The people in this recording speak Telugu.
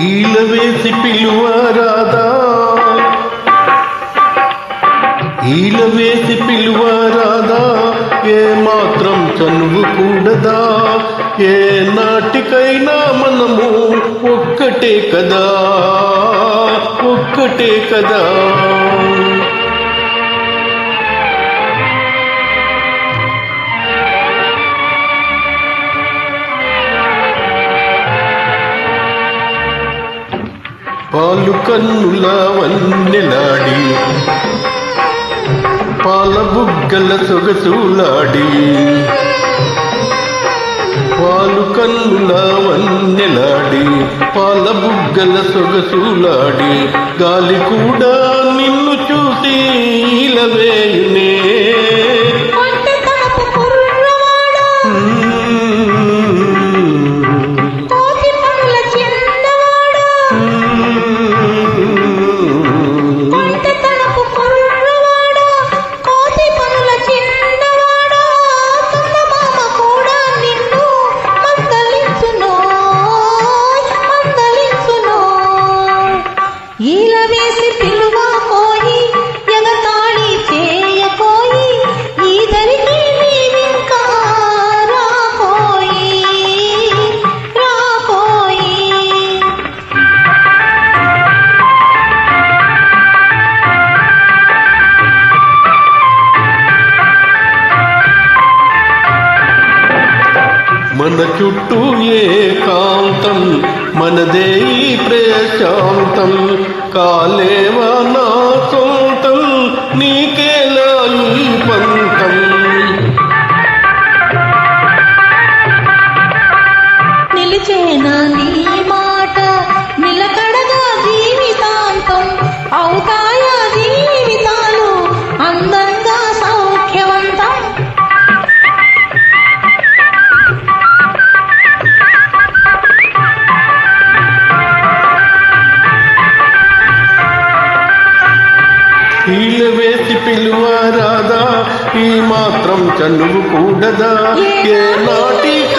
ఈలవేసి పిలువరాదా, ఈలవేసి పిలువరాదా, ఏ మాత్రం చనువు కూడదా, ఏ నాటికైనా మనము ఒక్కటే కదా, ఒక్కటే కదా. పాలు కన్నుల వన్నెలాడి, పాల బుగ్గల సొగసులాడి, పాలు కన్నుల వన్నెలాడి, పాల బుగ్గల సొగసులాడి, గాలి కూడా నిన్ను చూసి ఇలవేయునే. ఈలవేసి పిలువ కోయి, ఎగతాళి చేయకోయి, ఈదరికి నీవింకా రాకోయి, రాకోయి. మన చుట్టూ ఏకాంతం, మనదే ఈ ప్రశాంతం, కాలేవా నా సొంతం, నీకేలా ఈ పంతం. నిలిచేనా నీ మాట, నిలకడగా జీవితాంతం, అవుతాయా జీవితాలు అందంగా సౌఖ్యవంతం. ఈలవేసి పిలువరాదా, ఈ మాత్రం చనువు కూడదా, ఏ నాటిక